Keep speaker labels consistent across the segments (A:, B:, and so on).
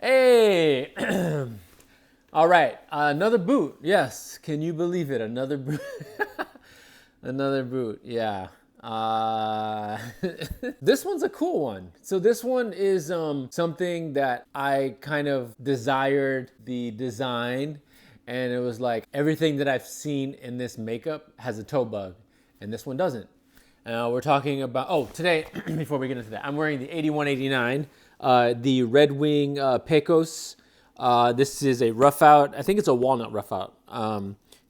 A: Hey! All right, another boot. Yes, can you believe it? Another boot. Another boot, yeah. This one's a cool one. So this one is something that I kind of desired the design, and it was like everything that I've seen in this makeup has a toe bug, and this one doesn't. We're talking about, oh, today, before we get into that, I'm wearing the 8189, the Red Wing Pecos. This is a rough out, I think it's a walnut rough out.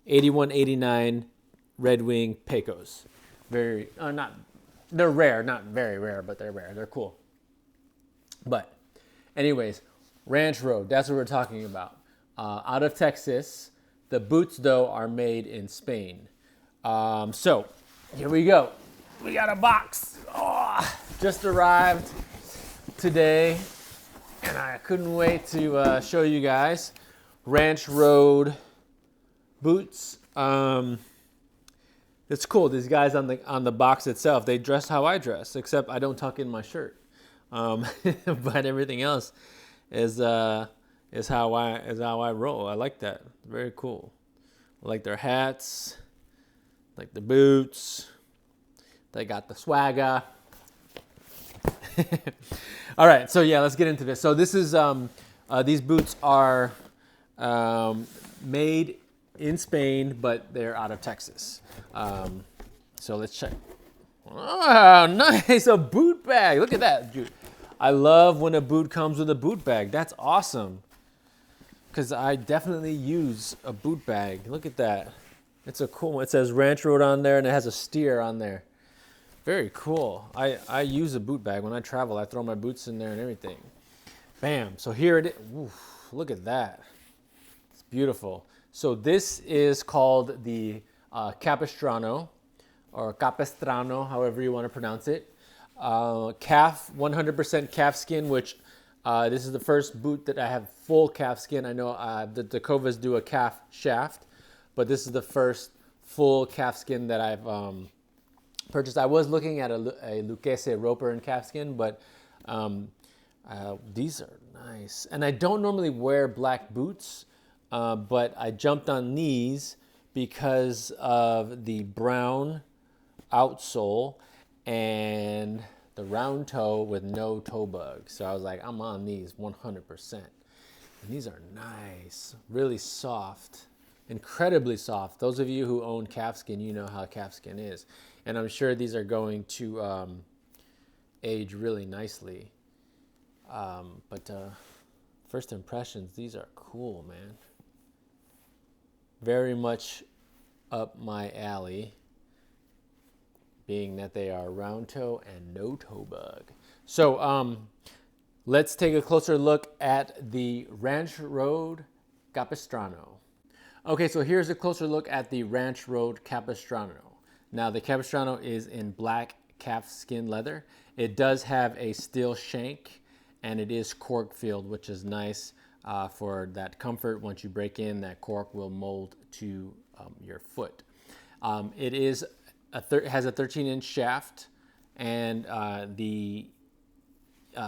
A: 8189 Red Wing Pecos. Very, not, they're rare, not very rare, but they're rare. They're cool. But, anyways, Ranch Road, that's what we're talking about. Out of Texas. The boots, though, are made in Spain. So, here we go. We got a box. Oh, just arrived today, and I couldn't wait to show you guys. Ranch Road boots. It's cool. These guys on the box itself, they dress how I dress, except I don't tuck in my shirt. But everything else is how I roll. I like that. Very cool. I like their hats, like the boots. They got the swagger. All right, so yeah, let's get into this. So this is these boots are made in Spain, but they're out of Texas. So let's check. Oh, nice, a boot bag. Look at that, dude. I love when a boot comes with a boot bag. That's awesome. Because I definitely use a boot bag. Look at that. It's a cool one. It says Ranch Road on there, and it has a steer on there. Very cool. I use a boot bag. When I travel, I throw my boots in there and everything. Bam. So here it is. Oof, look at that. It's beautiful. So this is called the Capistrano, or Capistrano, however you want to pronounce it. 100% calfskin, which this is the first boot that I have full calfskin. I know the Tecovas do a calf shaft, but this is the first full calfskin that I've purchased. I was looking at a Lucchese Roper and calfskin, but these are nice. And I don't normally wear black boots, but I jumped on these because of the brown outsole and the round toe with no toe bug. So I was like, I'm on these 100%. And these are nice, really soft, incredibly soft. Those of you who own calfskin, you know how calfskin is. And I'm sure these are going to age really nicely. But first impressions, these are cool, man. Very much up my alley, being that they are round toe and no toe bug. So let's take a closer look at the Ranch Road Capistrano. Okay, so here's a closer look at the Ranch Road Capistrano. Now the Capistrano is in black calfskin leather. It does have a steel shank, and it is cork filled, which is nice for that comfort. Once you break in, that cork will mold to your foot. It is has a 13-inch shaft, and the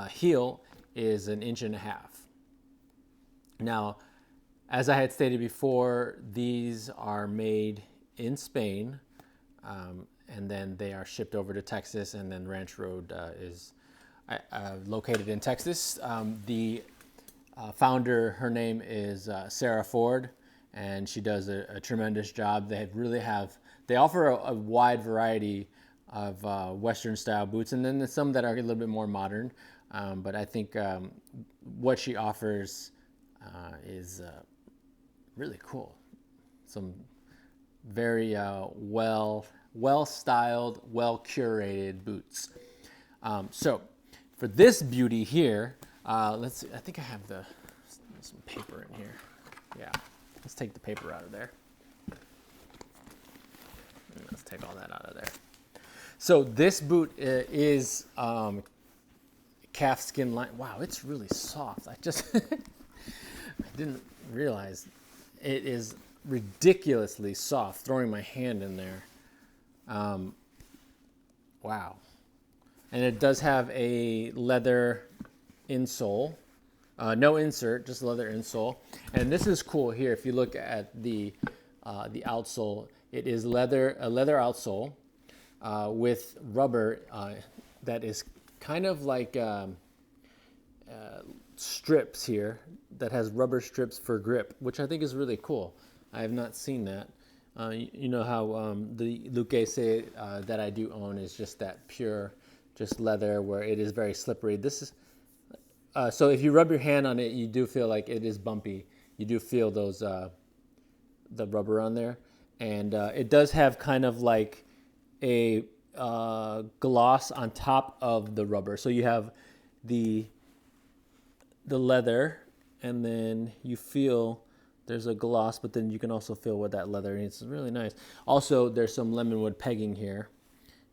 A: heel is 1.5 inches. Now, as I had stated before, these are made in Spain, and then they are shipped over to Texas, and then Ranch Road is located in Texas. The founder, her name is Sarah Ford, and she does a tremendous job. They offer a wide variety of Western style boots, and then there's some that are a little bit more modern. But I think what she offers is really cool. Some very well styled, well curated boots. So for this beauty here, let's see. I think I have some paper in here. Yeah, let's take the paper out of there. Let's take all that out of there. So this boot is calfskin line. Wow, it's really soft. I didn't realize it is ridiculously soft. Throwing my hand in there. Wow. And it does have a leather insole, No insert, just leather insole. And this is cool here. If you look at the outsole, it is a leather outsole with rubber that is kind of like strips here that has rubber strips for grip, which I think is really cool. I have not seen that. You know how the Lucchese that I do own is just that pure, just leather where it is very slippery. This is so if you rub your hand on it, you do feel like it is bumpy. You do feel those the rubber on there, and it does have kind of like a gloss on top of the rubber. So you have the leather, and then you feel there's a gloss, but then you can also feel what that leather is. It's really nice. Also, there's some lemonwood pegging here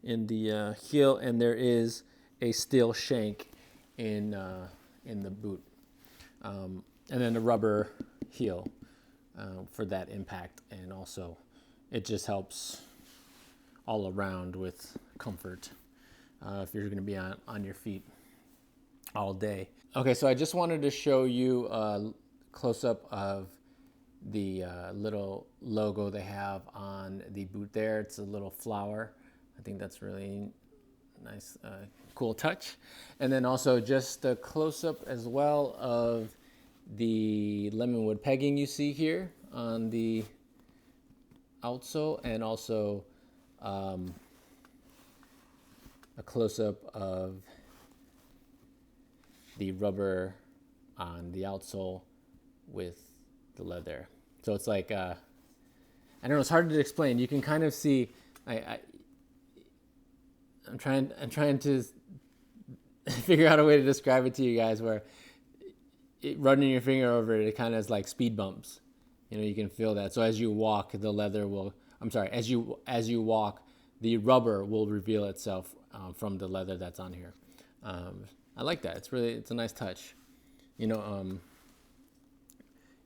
A: in the heel, and there is a steel shank in the boot, and then a rubber heel for that impact, and also it just helps all around with comfort if you're going to be on your feet all day. Okay, so I just wanted to show you a close-up of the little logo they have on the boot there. It's a little flower. I think that's really nice, cool touch. And then also just a close-up as well of the lemonwood pegging you see here on the outsole, and also a close-up of the rubber on the outsole with the leather. So it's like I don't know, it's hard to explain. You can kind of see I'm trying to figure out a way to describe it to you guys where running your finger over it, it kind of is like speed bumps. You know, you can feel that. So as you walk, the leather will, as you walk, the rubber will reveal itself from the leather that's on here. I like that. It's a nice touch. You know,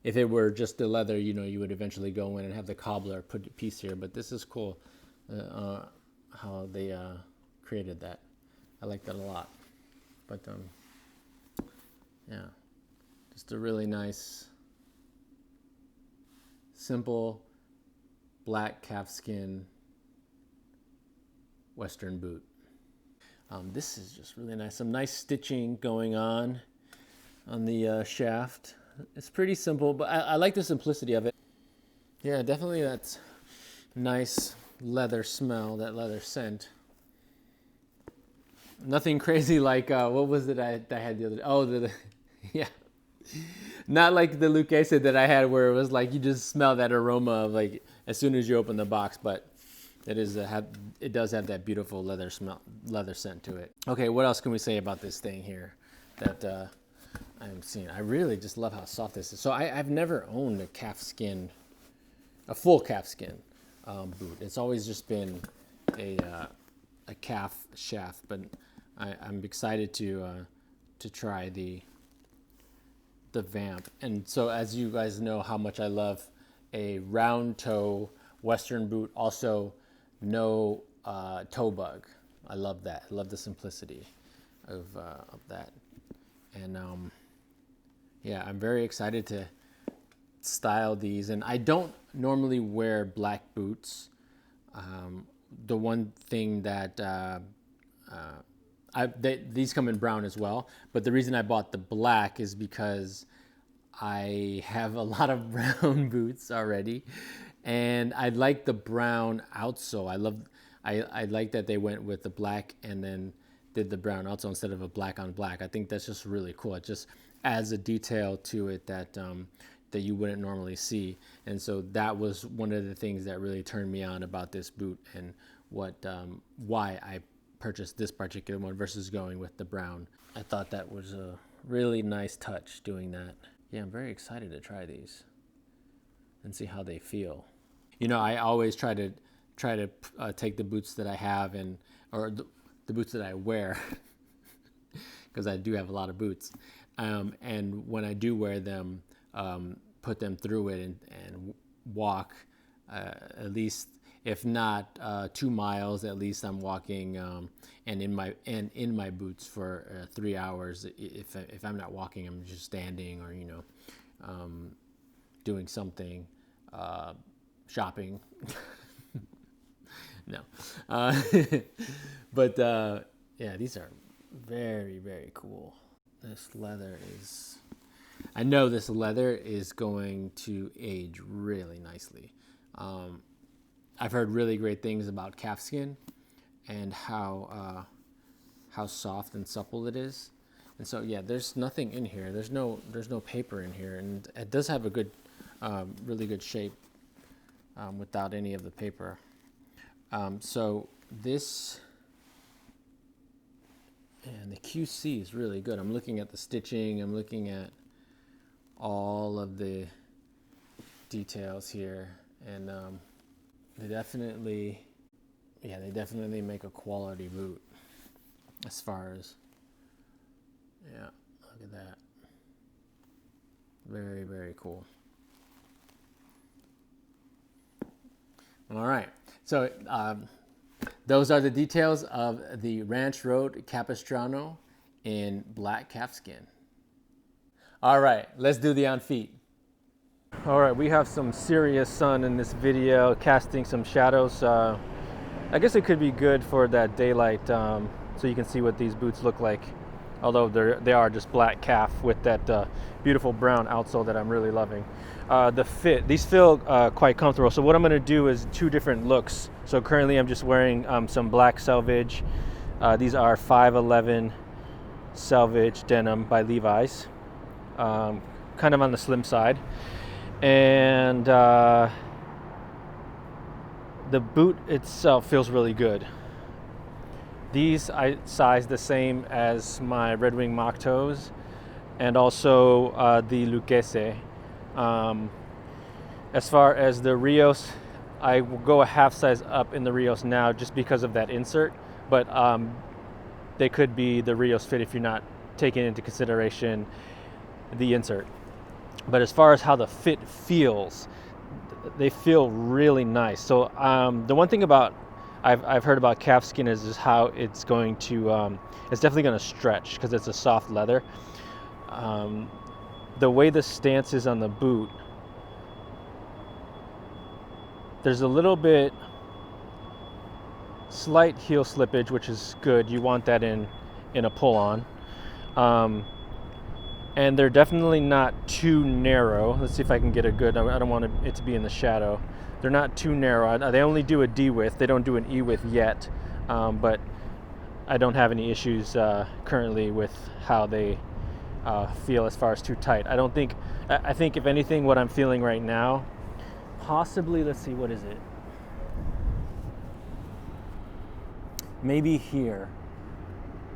A: if it were just the leather, you know, you would eventually go in and have the cobbler put a piece here. But this is cool, how they created that. I like that a lot. But yeah, just a really nice, simple, black calfskin Western boot. This is just really nice. Some nice stitching going on the shaft. It's pretty simple, but I like the simplicity of it. Yeah, definitely that nice leather smell, that leather scent. Nothing crazy like, what was it I had the other day? Oh, yeah. Not like the Lucchese that I had where it was like you just smell that aroma of like as soon as you open the box, but it does have that beautiful leather scent to it. Okay, what else can we say about this thing here that I'm seeing? I really just love how soft this is. So I've never owned a full calfskin boot. It's always just been a calf shaft, but I'm excited to try the Vamp. And so as you guys know how much I love a round toe Western boot, also no toe bug. I love that. I love the simplicity of that. And yeah, I'm very excited to style these. And I don't normally wear black boots. The one thing that these come in brown as well, but the reason I bought the black is because I have a lot of brown boots already, and I like the brown outsole. I like that they went with the black and then did the brown outsole instead of a black on black. I think that's just really cool. It just adds a detail to it that that you wouldn't normally see, and so that was one of the things that really turned me on about this boot, and why I purchased this particular one versus going with the brown. I thought that was a really nice touch doing that. Yeah, I'm very excited to try these and see how they feel. You know, I always try to take the boots that I have or the boots that I wear because I do have a lot of boots, and when I do wear them, put them through it and walk at least if not 2 miles, at least I'm walking and in my boots for 3 hours. If I'm not walking, I'm just standing or doing something, shopping. No, but yeah, these are very, very cool. This leather is, I know this leather is going to age really nicely. I've heard really great things about calfskin and how soft and supple it is. And so yeah, there's nothing in here. There's no paper in here, and it does have a good, really good shape without any of the paper. So this, and the QC is really good. I'm looking at the stitching. I'm looking at all of the details here, and they definitely make a quality boot. As far as, yeah, look at that. Very, very cool. All right, so those are the details of the Ranch Road Capistrano in black calfskin. All right, let's do the on feet. All right, we have some serious sun in this video, casting some shadows. I guess it could be good for that daylight, so you can see what these boots look like. Although they are just black calf with that beautiful brown outsole that I'm really loving. The fit, these feel quite comfortable. So what I'm gonna do is 2 different looks. So currently I'm just wearing some black selvage. These are 511 selvage denim by Levi's. Kind of on the slim side. And the boot itself feels really good. These I size the same as my Red Wing mock toes, and also the Lucchese. As far as the Rios, I will go a half size up in the Rios now just because of that insert, but they could be the Rios fit if you're not taking into consideration the insert. But as far as how the fit feels, they feel really nice. So the one thing about I've heard about calfskin is how it's going to it's definitely going to stretch because it's a soft leather. The way the stance is on the boot, there's a little bit slight heel slippage, which is good. You want that in a pull-on. And they're definitely not too narrow. Let's see if I can get a good, I don't want it to be in the shadow. They're not too narrow. They only do a D width. They don't do an E width yet, but I don't have any issues currently with how they feel as far as too tight. I think if anything, what I'm feeling right now, possibly, let's see, what is it? Maybe here,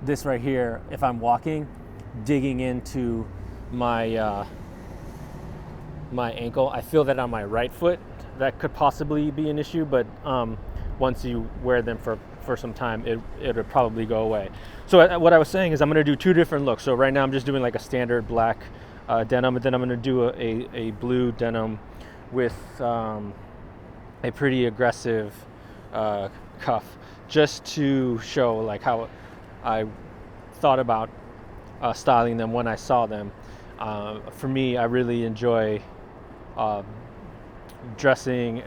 A: this right here, if I'm walking, digging into my my ankle, I feel that on my right foot. That could possibly be an issue, but once you wear them for some time, it'll probably go away. So what I was saying is I'm going to do 2 different looks. So right now I'm just doing like a standard black denim, and then I'm going to do a blue denim with a pretty aggressive cuff, just to show like how I thought about styling them when I saw them. For me, I really enjoy dressing,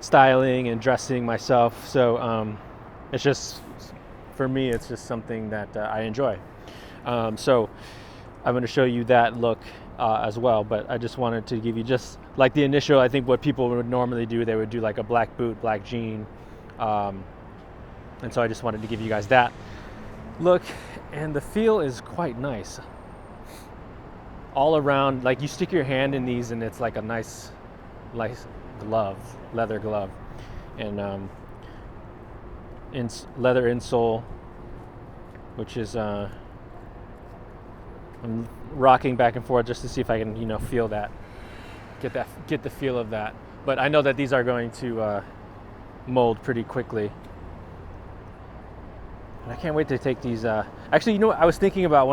A: styling and dressing myself. So it's just, for me, it's just something that I enjoy. So I'm going to show you that look as well, but I just wanted to give you just like the initial, I think what people would normally do, they would do like a black boot, black jean. And so I just wanted to give you guys that look, and the feel is quite nice. All around, like you stick your hand in these and it's like a nice glove, leather glove, and leather insole, which is I'm rocking back and forth just to see if I can feel that, get the feel of that. But I know that these are going to mold pretty quickly, and I can't wait to take these. Actually, I was thinking about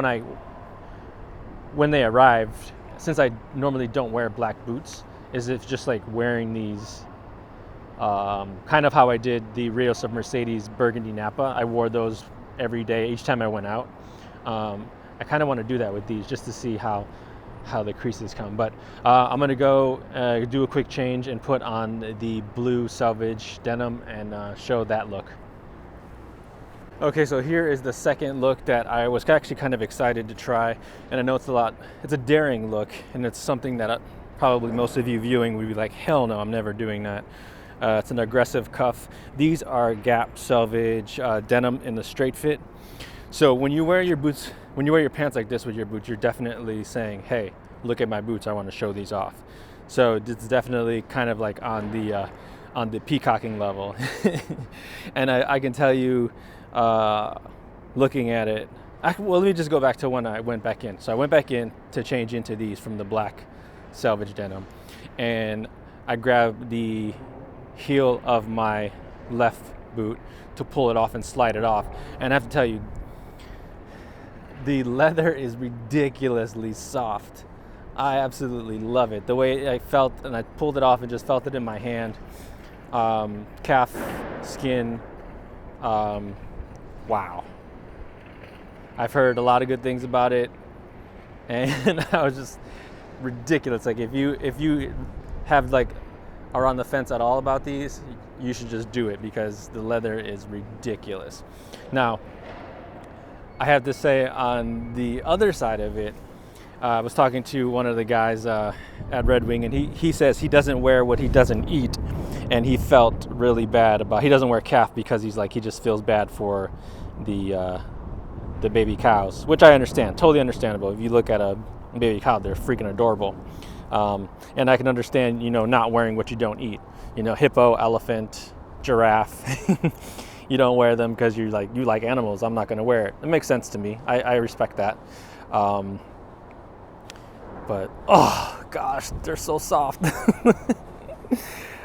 A: when they arrived, since I normally don't wear black boots, is if just like wearing these kind of how I did the Rios of Mercedes Burgundy Napa. I wore those every day, each time I went out. I kind of want to do that with these just to see how the creases come. But I'm gonna go do a quick change and put on the blue selvage denim and show that look. Okay, so here is the second look that I was actually kind of excited to try, and I know it's a daring look, and it's something that probably most of you viewing would be like, hell no, I'm never doing that. It's an aggressive cuff. These are Gap selvage denim in the straight fit. So when you wear your boots, when you wear your pants like this with your boots, you're definitely saying, hey, look at my boots, I want to show these off. So it's definitely kind of like on the peacocking level. And I can tell you, looking at it, well, let me just go back to when I went back in. So I went back in to change into these from the black selvage denim, and I grabbed the heel of my left boot to pull it off and slide it off. And I have to tell you, the leather is ridiculously soft. I absolutely love it. The way I felt, and I pulled it off and just felt it in my hand. Calf skin. Wow. I've heard a lot of good things about it, and I was just ridiculous. Like if you have are on the fence at all about these, you should just do it because the leather is ridiculous. Now, I have to say on the other side of it, I was talking to one of the guys at Red Wing, and he says he doesn't wear what he doesn't eat, and he felt really bad about. He doesn't wear calf because he just feels bad for the baby cows, which I understand, totally understandable. If you look at a baby cow, they're freaking adorable, and I can understand not wearing what you don't eat. Hippo, elephant, giraffe. You don't wear them because you like animals. I'm not going to wear it. It makes sense to me. I respect that. But oh gosh, they're so soft.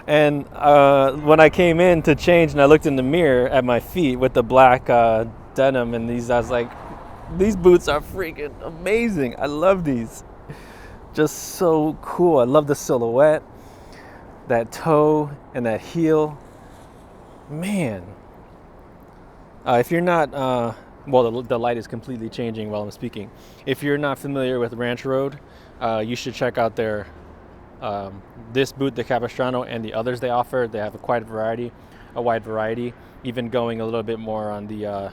A: And when I came in to change and I looked in the mirror at my feet with the black denim and these, I was like, these boots are freaking amazing. I love these. Just so cool. I love the silhouette, that toe and that heel. Man. If you're not, well, the light is completely changing while I'm speaking. If you're not familiar with Ranch Road, you should check out their this boot, the Capistrano, and the others they offer. They have a wide variety, even going a little bit more on the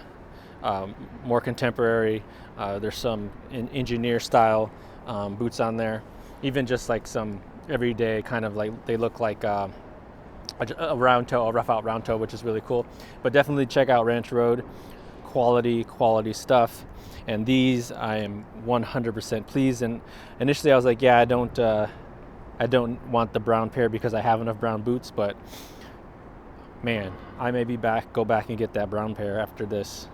A: more contemporary. There's some engineer style boots on there, even just like some everyday kind of like, they look like a round toe, a rough out round toe, which is really cool. But definitely check out Ranch Road. Quality stuff. And these I am 100% pleased. And initially I was like, yeah, I don't want the brown pair because I have enough brown boots, but man, I may go back and get that brown pair after this.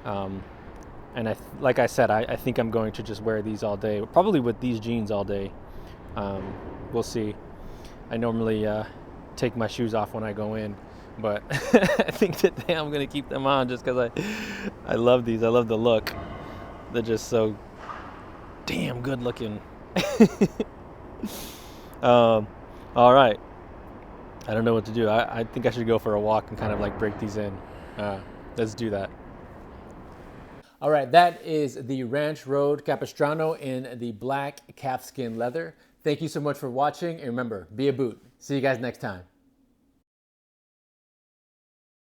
A: And like I said, I think I'm going to just wear these all day, probably with these jeans all day. We'll see. I normally take my shoes off when I go in, but I think today I'm going to keep them on just because I love these. I love the look. They're just so damn good looking. All right. I don't know what to do. I think I should go for a walk and kind of like break these in. Let's do that. All right, that is the Ranch Road Capistrano in the black calfskin leather. Thank you so much for watching, and remember, be a boot. See you guys next time.